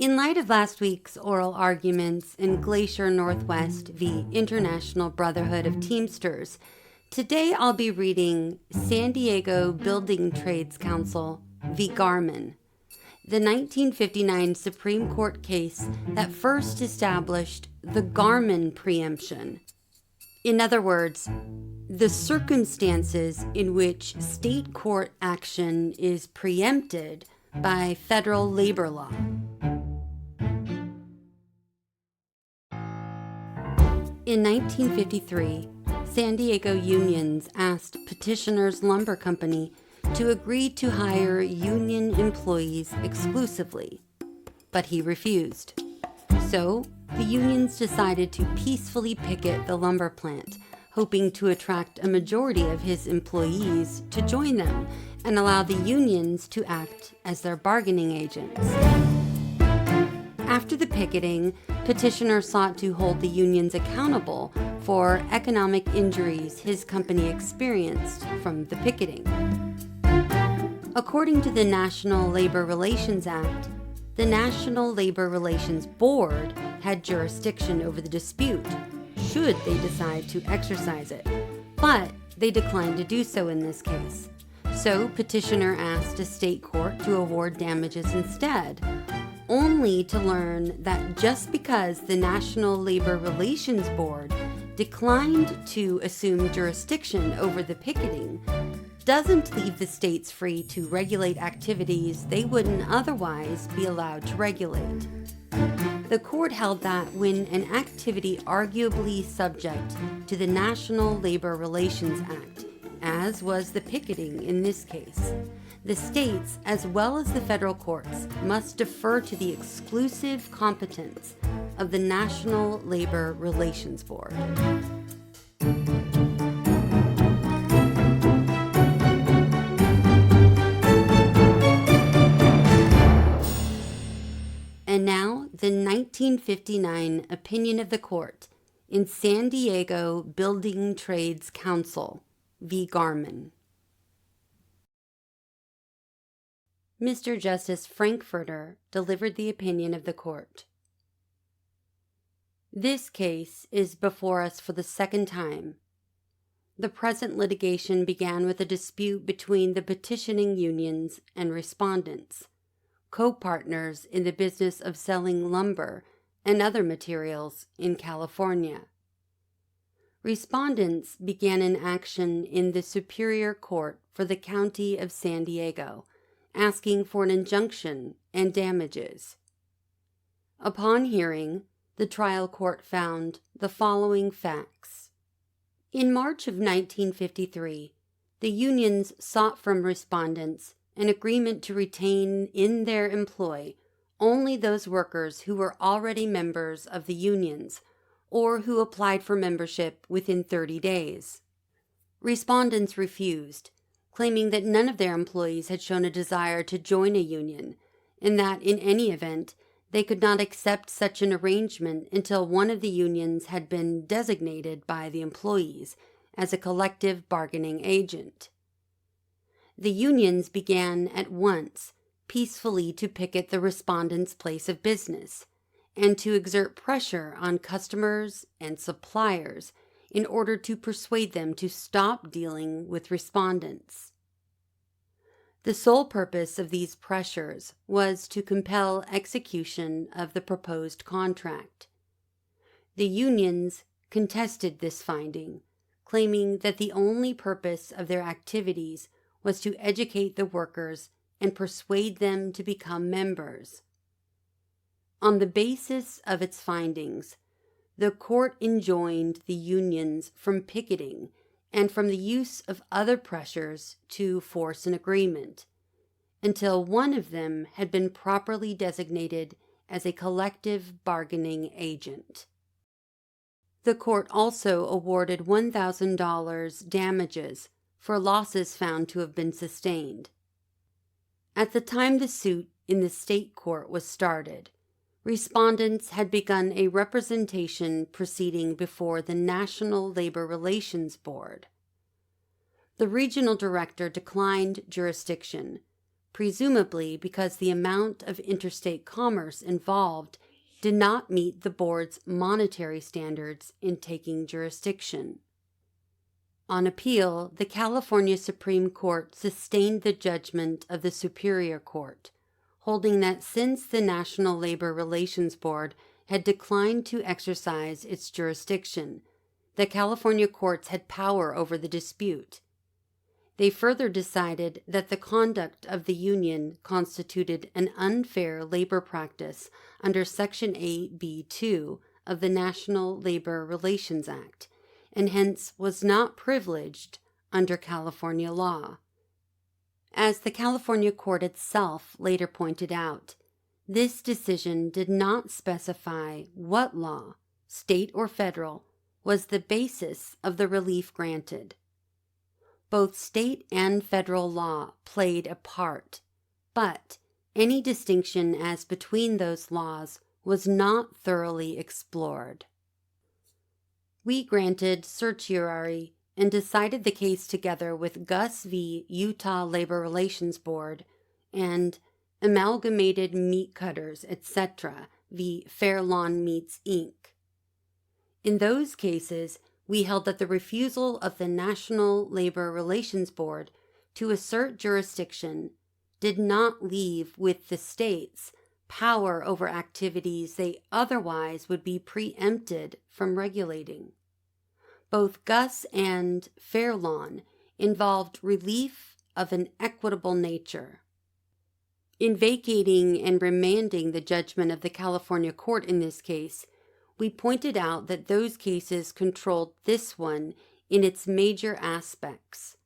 In light of last week's oral arguments in Glacier Northwest v. International Brotherhood of Teamsters, today I'll be reading San Diego Building Trades Council v. Garmon, the 1959 Supreme Court case that first established the Garmon Preemption. In other words, the circumstances in which state court action is preempted by federal labor law. In 1953, San Diego unions asked Petitioner's Lumber Company to agree to hire union employees exclusively, but he refused. So, the unions decided to peacefully picket the lumber plant, hoping to attract a majority of his employees to join them and allow the unions to act as their bargaining agents. After the picketing, Petitioner sought to hold the unions accountable for economic injuries his company experienced from the picketing. According to the National Labor Relations Act, the National Labor Relations Board had jurisdiction over the dispute, should they decide to exercise it, but they declined to do so in this case. So Petitioner asked a state court to award damages instead, only to learn that just because the National Labor Relations Board declined to assume jurisdiction over the picketing doesn't leave the states free to regulate activities they wouldn't otherwise be allowed to regulate. The court held that when an activity arguably subject to the National Labor Relations Act, as was the picketing in this case, the states, as well as the federal courts, must defer to the exclusive competence of the National Labor Relations Board. And now, the 1959 opinion of the court in San Diego Building Trades Council v. Garmon. Mr. Justice Frankfurter delivered the opinion of the court. This case is before us for the second time. The present litigation began with a dispute between the petitioning unions and respondents, co-partners in the business of selling lumber and other materials in California. Respondents began an action in the Superior Court for the County of San Diego, asking for an injunction and damages. Upon hearing, the trial court found the following facts. In March of 1953, the unions sought from respondents an agreement to retain in their employ only those workers who were already members of the unions or who applied for membership within 30 days. Respondents refused, claiming that none of their employees had shown a desire to join a union, and that, in any event, they could not accept such an arrangement until one of the unions had been designated by the employees as a collective bargaining agent. The unions began at once peacefully to picket the respondents' place of business and to exert pressure on customers and suppliers in order to persuade them to stop dealing with respondents. The sole purpose of these pressures was to compel execution of the proposed contract. The unions contested this finding, claiming that the only purpose of their activities was to educate the workers and persuade them to become members. On the basis of its findings, the court enjoined the unions from picketing and from the use of other pressures to force an agreement, until one of them had been properly designated as a collective bargaining agent. The court also awarded $1,000 damages for losses found to have been sustained. At the time the suit in the state court was started, respondents had begun a representation proceeding before the National Labor Relations Board. The regional director declined jurisdiction, presumably because the amount of interstate commerce involved did not meet the board's monetary standards in taking jurisdiction. On appeal, the California Supreme Court sustained the judgment of the Superior Court, holding that since the National Labor Relations Board had declined to exercise its jurisdiction, the California courts had power over the dispute. They further decided that the conduct of the union constituted an unfair labor practice under Section 8b(2) of the National Labor Relations Act, and hence was not privileged under California law. As the California court itself later pointed out, this decision did not specify what law, state or federal, was the basis of the relief granted. Both state and federal law played a part, but any distinction as between those laws was not thoroughly explored. We granted certiorari and decided the case together with Gus v. Utah Labor Relations Board and Amalgamated Meat Cutters, etc. v. Fair Lawn Meats, Inc. In those cases, we held that the refusal of the National Labor Relations Board to assert jurisdiction did not leave with the states power over activities they otherwise would be preempted from regulating. Both Gus and Fair Lawn involved relief of an equitable nature. In vacating and remanding the judgment of the California court in this case, we pointed out that those cases controlled this one in its major aspects.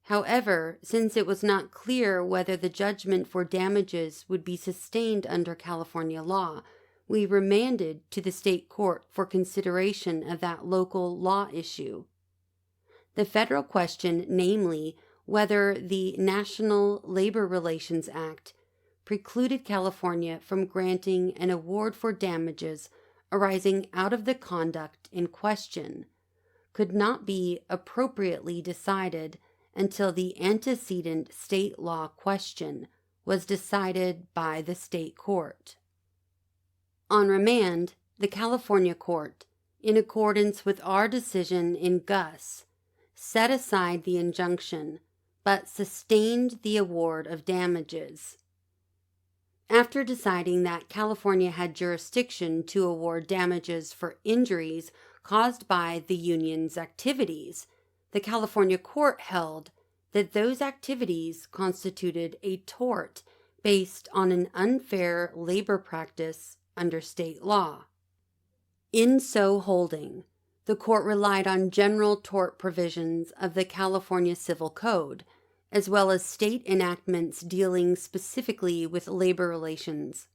However, since it was not clear whether the judgment for damages would be sustained under California law, we remanded to the state court for consideration of that local law issue. The federal question, namely, whether the National Labor Relations Act precluded California from granting an award for damages arising out of the conduct in question, could not be appropriately decided until the antecedent state law question was decided by the state court. On remand, the California court, in accordance with our decision in Gus, set aside the injunction, but sustained the award of damages. After deciding that California had jurisdiction to award damages for injuries caused by the union's activities, the California court held that those activities constituted a tort based on an unfair labor practice under state law. In so holding, the court relied on general tort provisions of the California Civil Code, as well as state enactments dealing specifically with labor relations.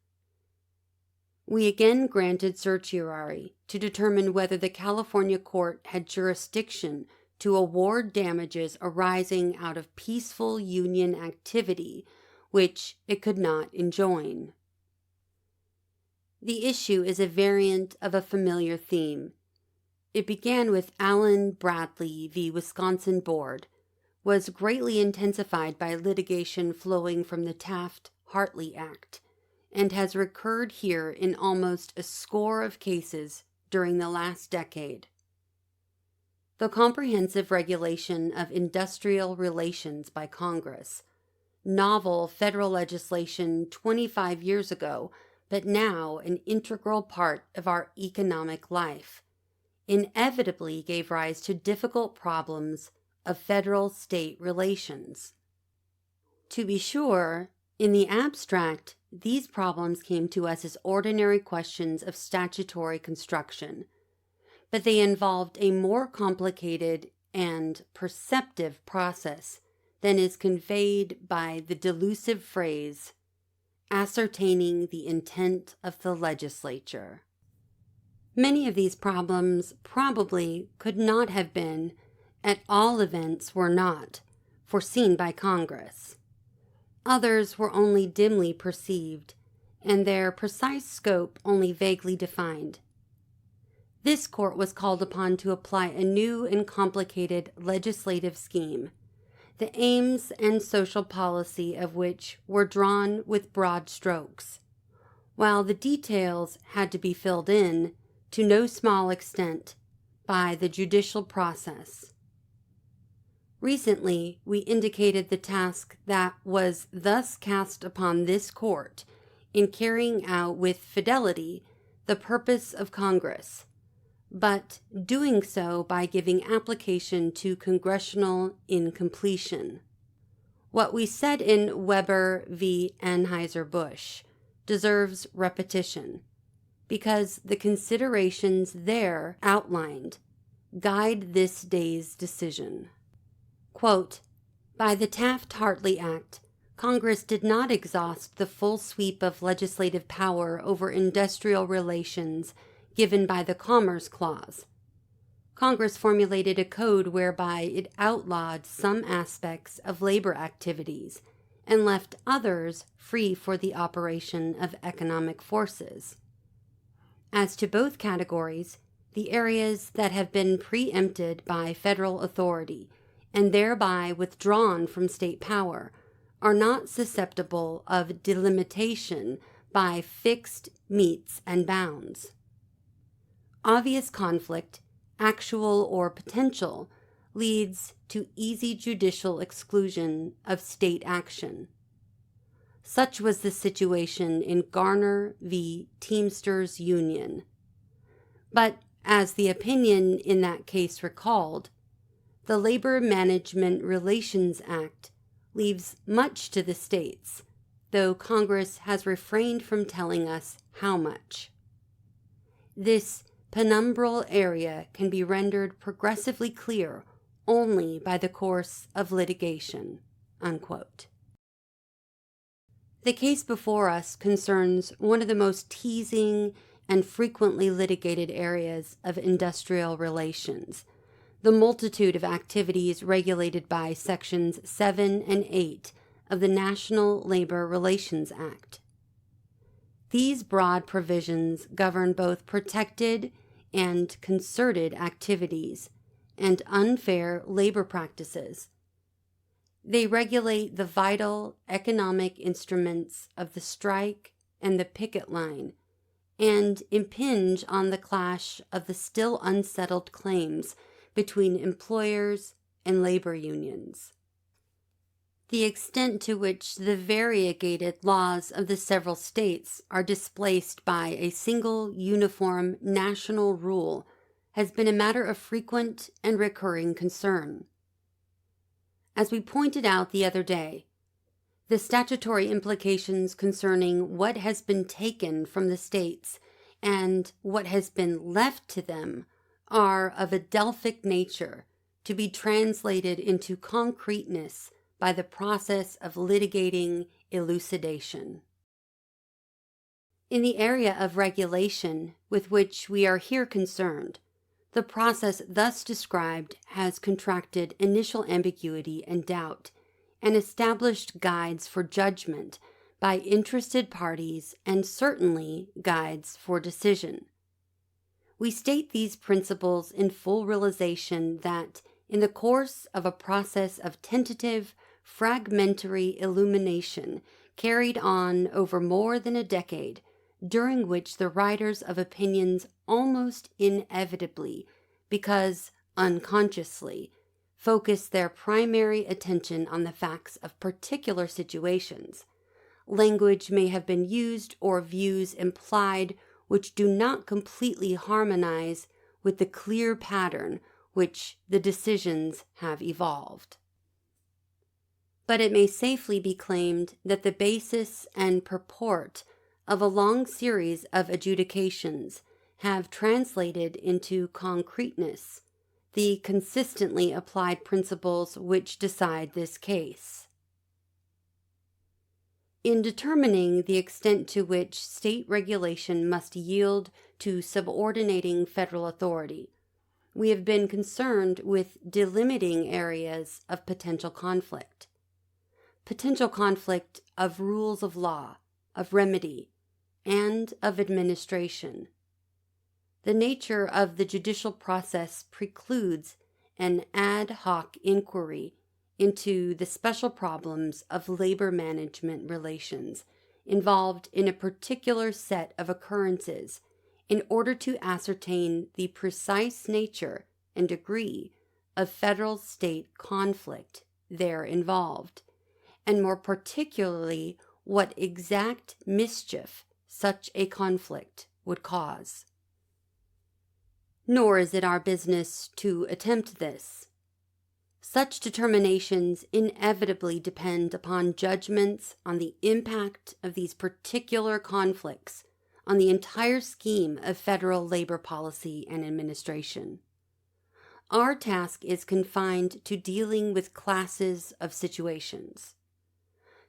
We again granted certiorari to determine whether the California court had jurisdiction to award damages arising out of peaceful union activity, which it could not enjoin. The issue is a variant of a familiar theme. It began with Allen Bradley v. Wisconsin Board, was greatly intensified by litigation flowing from the Taft-Hartley Act, and has recurred here in almost a score of cases during the last decade. The comprehensive regulation of industrial relations by Congress, novel federal legislation 25 years ago, but now an integral part of our economic life, inevitably gave rise to difficult problems of federal-state relations. To be sure, in the abstract, these problems came to us as ordinary questions of statutory construction, but they involved a more complicated and perceptive process than is conveyed by the delusive phrase, ascertaining the intent of the legislature. Many of these problems probably could not have been, at all events were not, foreseen by Congress. Others were only dimly perceived, and their precise scope only vaguely defined. This court was called upon to apply a new and complicated legislative scheme, the aims and social policy of which were drawn with broad strokes, while the details had to be filled in, to no small extent, by the judicial process. Recently, we indicated the task that was thus cast upon this court in carrying out with fidelity the purpose of Congress, but doing so by giving application to congressional incompletion. What we said in Weber v. Anheuser-Busch deserves repetition, because the considerations there outlined guide this day's decision. Quote, by the Taft-Hartley Act, Congress did not exhaust the full sweep of legislative power over industrial relations given by the Commerce Clause. Congress formulated a code whereby it outlawed some aspects of labor activities and left others free for the operation of economic forces. As to both categories, the areas that have been preempted by federal authority and thereby withdrawn from state power are not susceptible of delimitation by fixed metes and bounds. Obvious conflict, actual or potential, leads to easy judicial exclusion of state action. Such was the situation in Garner v. Teamsters Union. But, as the opinion in that case recalled, the Labor Management Relations Act leaves much to the states, though Congress has refrained from telling us how much. This penumbral area can be rendered progressively clear only by the course of litigation." Unquote. The case before us concerns one of the most teasing and frequently litigated areas of industrial relations, the multitude of activities regulated by Sections 7 and 8 of the National Labor Relations Act. These broad provisions govern both protected and concerted activities and unfair labor practices. They regulate the vital economic instruments of the strike and the picket line and impinge on the clash of the still unsettled claims between employers and labor unions. The extent to which the variegated laws of the several states are displaced by a single uniform national rule has been a matter of frequent and recurring concern. As we pointed out the other day, the statutory implications concerning what has been taken from the states and what has been left to them are of a Delphic nature to be translated into concreteness by the process of litigating elucidation. In the area of regulation with which we are here concerned, the process thus described has contracted initial ambiguity and doubt and established guides for judgment by interested parties and certainly guides for decision. We state these principles in full realization that, in the course of a process of tentative, fragmentary illumination carried on over more than a decade, during which the writers of opinions almost inevitably, because unconsciously, focus their primary attention on the facts of particular situations, language may have been used or views implied which do not completely harmonize with the clear pattern which the decisions have evolved. But it may safely be claimed that the basis and purport of a long series of adjudications have translated into concreteness the consistently applied principles which decide this case. In determining the extent to which state regulation must yield to subordinating federal authority, we have been concerned with delimiting areas of potential conflict of rules of law, of remedy, and of administration. The nature of the judicial process precludes an ad hoc inquiry into the special problems of labor management relations involved in a particular set of occurrences in order to ascertain the precise nature and degree of federal-state conflict there involved, and more particularly what exact mischief such a conflict would cause. Nor is it our business to attempt this. Such determinations inevitably depend upon judgments on the impact of these particular conflicts on the entire scheme of federal labor policy and administration. Our task is confined to dealing with classes of situations.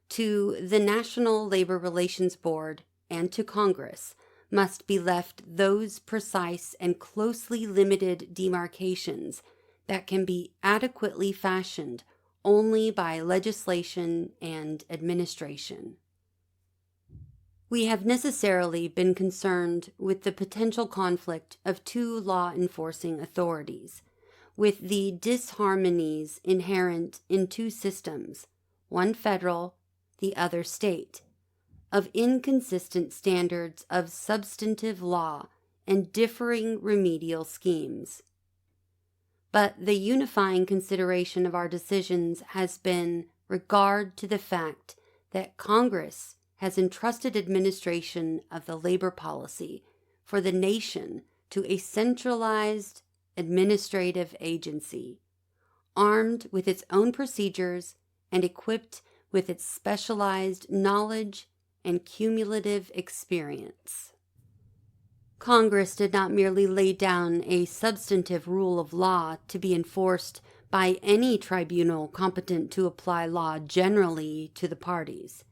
To the National Labor Relations Board and to Congress must be left those precise and closely limited demarcations that can be adequately fashioned only by legislation and administration. We have necessarily been concerned with the potential conflict of two law-enforcing authorities, with the disharmonies inherent in two systems, one federal, the other state, of inconsistent standards of substantive law and differing remedial schemes. But the unifying consideration of our decisions has been regard to the fact that Congress has entrusted administration of the labor policy for the nation to a centralized administrative agency, armed with its own procedures and equipped with its specialized knowledge and cumulative experience. Congress did not merely lay down a substantive rule of law to be enforced by any tribunal competent to apply law generally to the parties.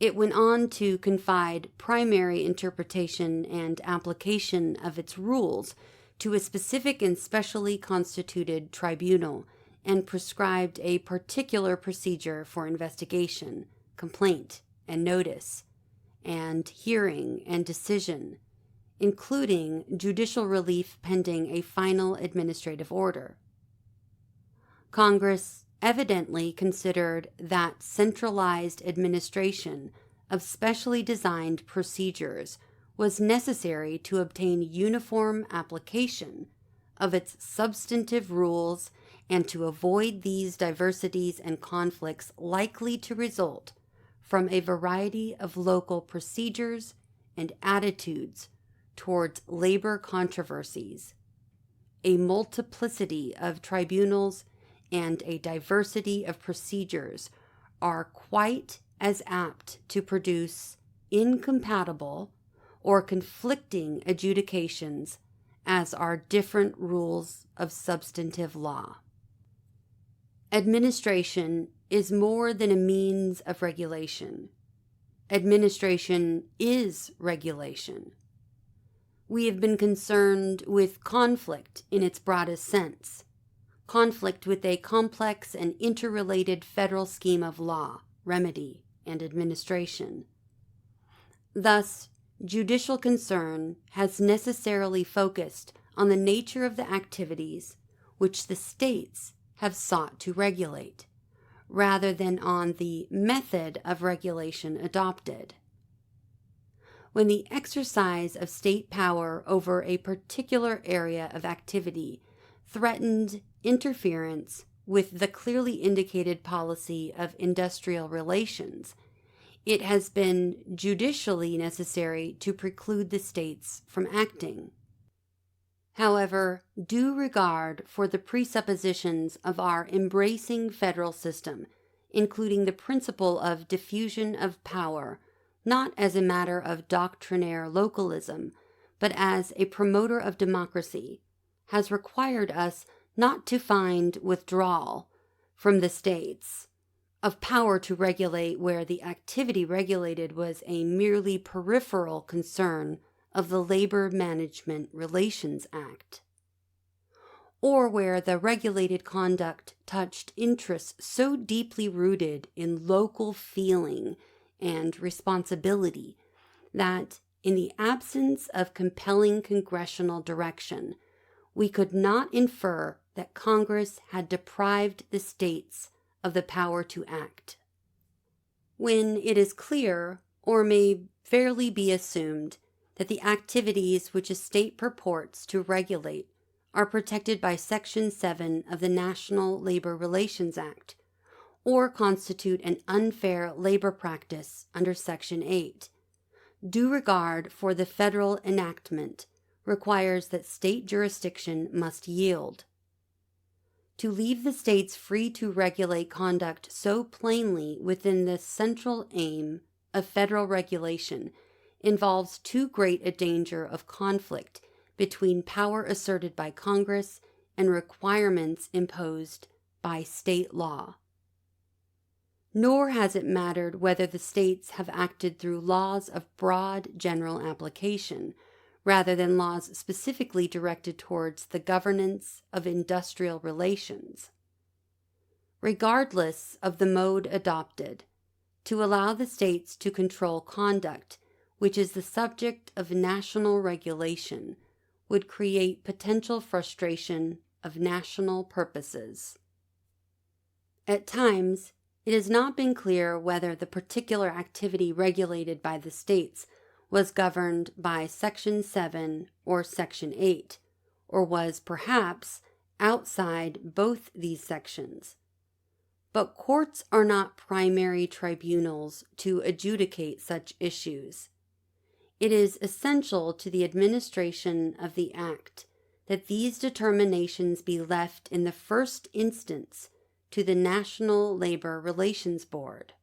It went on to confide primary interpretation and application of its rules to a specific and specially constituted tribunal, and prescribed a particular procedure for investigation, complaint, and notice, and hearing and decision, including judicial relief pending a final administrative order. Congress evidently considered that centralized administration of specially designed procedures was necessary to obtain uniform application of its substantive rules and to avoid these diversities and conflicts likely to result from a variety of local procedures and attitudes towards labor controversies, a multiplicity of tribunals and a diversity of procedures are quite as apt to produce incompatible or conflicting adjudications as are different rules of substantive law. Administration is more than a means of regulation. Administration is regulation. We have been concerned with conflict in its broadest sense, conflict with a complex and interrelated federal scheme of law, remedy, and administration. Thus, judicial concern has necessarily focused on the nature of the activities which the states have sought to regulate, rather than on the method of regulation adopted. When the exercise of state power over a particular area of activity threatened interference with the clearly indicated policy of industrial relations, it has been judicially necessary to preclude the states from acting. However, due regard for the presuppositions of our embracing federal system, including the principle of diffusion of power, not as a matter of doctrinaire localism, but as a promoter of democracy, has required us not to find withdrawal from the states of power to regulate where the activity regulated was a merely peripheral concern of the Labor Management Relations Act, or where the regulated conduct touched interests so deeply rooted in local feeling and responsibility that, in the absence of compelling congressional direction, we could not infer that Congress had deprived the states of the power to act. When it is clear, or may fairly be assumed, that the activities which a state purports to regulate are protected by Section 7 of the National Labor Relations Act, or constitute an unfair labor practice under Section 8, due regard for the federal enactment requires that state jurisdiction must yield. To leave the states free to regulate conduct so plainly within the central aim of federal regulation involves too great a danger of conflict between power asserted by Congress and requirements imposed by state law. Nor has it mattered whether the states have acted through laws of broad general application, rather than laws specifically directed towards the governance of industrial relations. Regardless of the mode adopted, to allow the states to control conduct which is the subject of national regulation would create potential frustration of national purposes. At times, it has not been clear whether the particular activity regulated by the states was governed by Section 7 or Section 8, or was perhaps outside both these sections. But courts are not primary tribunals to adjudicate such issues. It is essential to the administration of the Act that these determinations be left in the first instance to the National Labor Relations Board.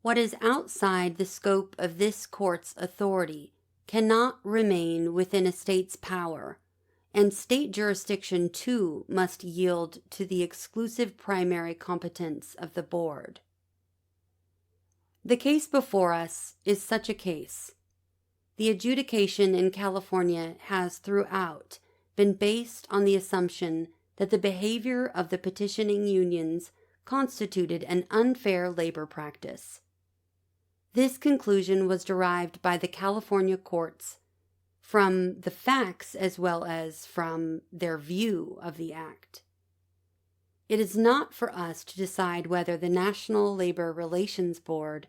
What is outside the scope of this court's authority cannot remain within a state's power, and state jurisdiction too must yield to the exclusive primary competence of the board. The case before us is such a case. The adjudication in California has throughout been based on the assumption that the behavior of the petitioning unions constituted an unfair labor practice. This conclusion was derived by the California courts from the facts as well as from their view of the act. It is not for us to decide whether the National Labor Relations Board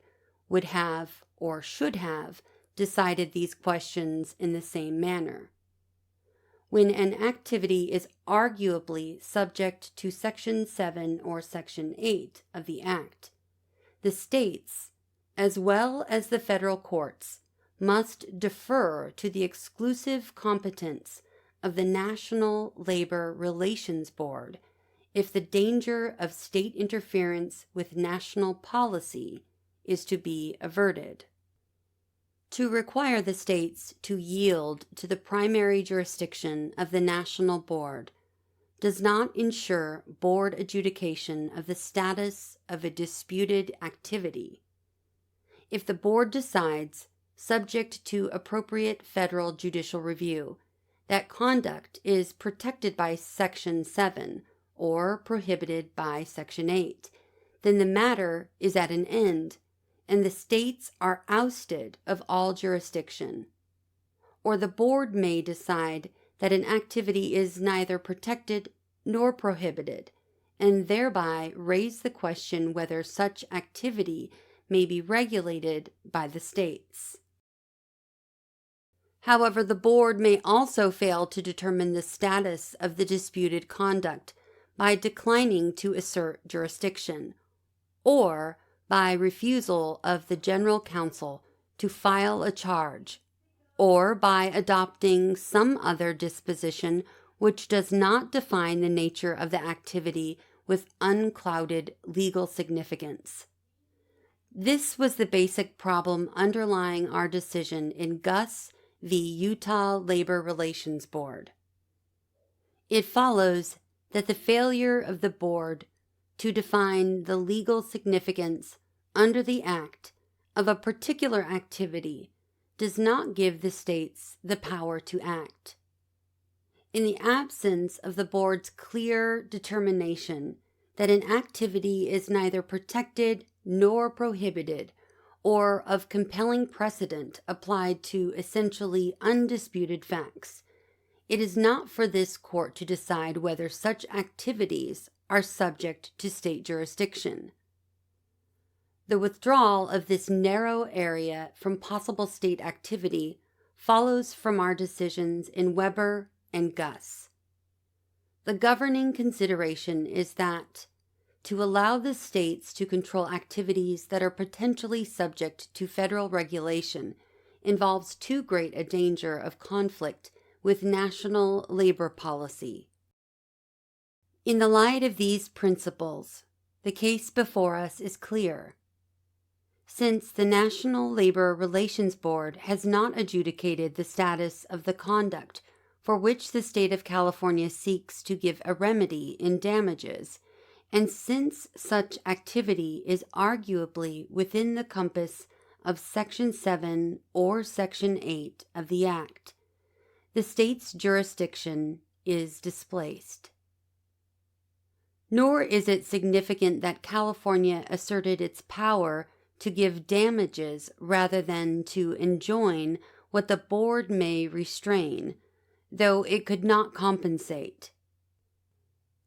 would have or should have decided these questions in the same manner. When an activity is arguably subject to Section 7 or Section 8 of the Act, the states, as well as the federal courts, must defer to the exclusive competence of the National Labor Relations Board if the danger of state interference with national policy is to be averted. To require the states to yield to the primary jurisdiction of the National Board does not ensure board adjudication of the status of a disputed activity. If the board decides, subject to appropriate federal judicial review, that conduct is protected by Section 7 or prohibited by Section 8, then the matter is at an end, and the states are ousted of all jurisdiction. Or the board may decide that an activity is neither protected nor prohibited, and thereby raise the question whether such activity may be regulated by the states. However, the board may also fail to determine the status of the disputed conduct by declining to assert jurisdiction, or by refusal of the General Counsel to file a charge, or by adopting some other disposition which does not define the nature of the activity with unclouded legal significance. This was the basic problem underlying our decision in Gus v. Utah Labor Relations Board. It follows that the failure of the board to define the legal significance under the Act of a particular activity does not give the states the power to act. In the absence of the board's clear determination that an activity is neither protected nor prohibited, or of compelling precedent applied to essentially undisputed facts, it is not for this court to decide whether such activities are subject to state jurisdiction. The withdrawal of this narrow area from possible state activity follows from our decisions in Weber and Gus. The governing consideration is that to allow the states to control activities that are potentially subject to federal regulation involves too great a danger of conflict with national labor policy. In the light of these principles, the case before us is clear. Since the National Labor Relations Board has not adjudicated the status of the conduct for which the state of California seeks to give a remedy in damages, and since such activity is arguably within the compass of Section 7 or Section 8 of the Act, the state's jurisdiction is displaced. Nor is it significant that California asserted its power to give damages rather than to enjoin what the board may restrain, though it could not compensate.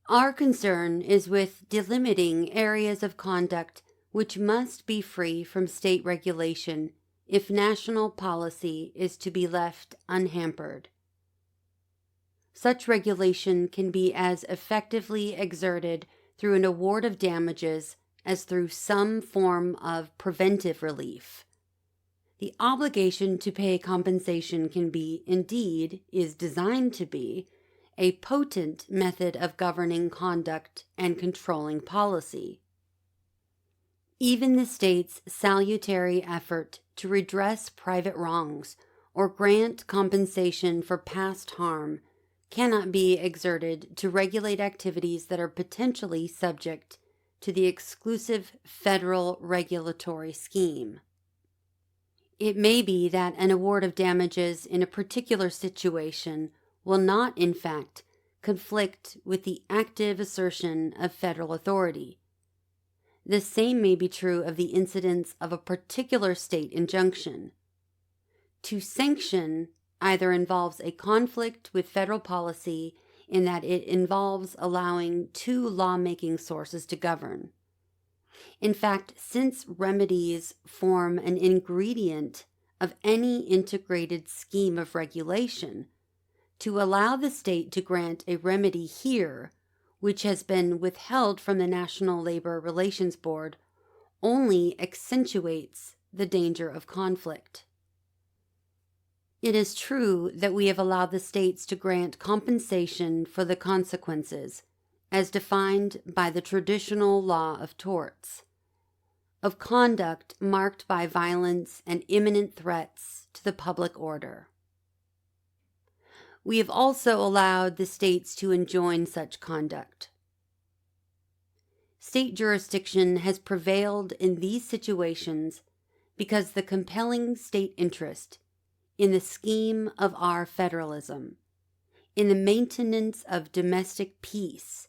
Our concern is with delimiting areas of conduct which must be free from state regulation if national policy is to be left unhampered. Such regulation can be as effectively exerted through an award of damages as through some form of preventive relief. The obligation to pay compensation can be, indeed, is designed to be, a potent method of governing conduct and controlling policy. Even the state's salutary effort to redress private wrongs or grant compensation for past harm cannot be exerted to regulate activities that are potentially subject to the exclusive federal regulatory scheme. It may be that an award of damages in a particular situation will not, in fact, conflict with the active assertion of federal authority. The same may be true of the incidence of a particular state injunction. To sanction either involves a conflict with federal policy in that it involves allowing two lawmaking sources to govern. In fact, since remedies form an ingredient of any integrated scheme of regulation, to allow the state to grant a remedy here, which has been withheld from the National Labor Relations Board, only accentuates the danger of conflict. It is true that we have allowed the states to grant compensation for the consequences, as defined by the traditional law of torts, of conduct marked by violence and imminent threats to the public order. We have also allowed the states to enjoin such conduct. State jurisdiction has prevailed in these situations because the compelling state interest in the scheme of our federalism, in the maintenance of domestic peace,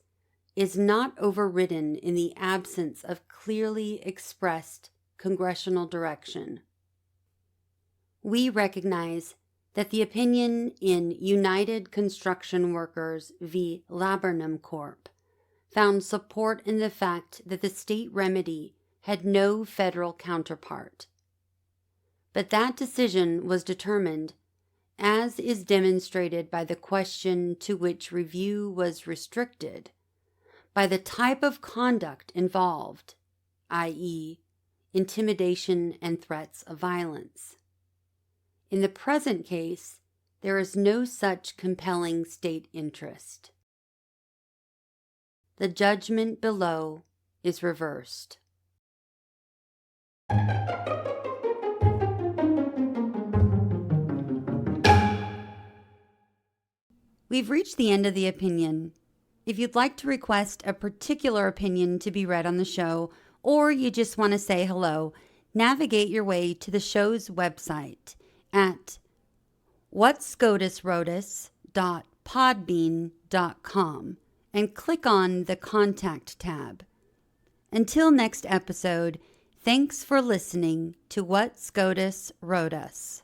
is not overridden in the absence of clearly expressed congressional direction. We recognize that the opinion in United Construction Workers v. Laburnum Corp. Found support in the fact that the state remedy had no federal counterpart. But that decision was determined, as is demonstrated by the question to which review was restricted, by the type of conduct involved, i.e., intimidation and threats of violence. In the present case, there is no such compelling state interest. The judgment below is reversed. We've reached the end of the opinion. If you'd like to request a particular opinion to be read on the show, or you just want to say hello, navigate your way to the show's website at whatscotuswroteus.podbean.com and click on the Contact tab. Until next episode, thanks for listening to What SCOTUS Wrote Us.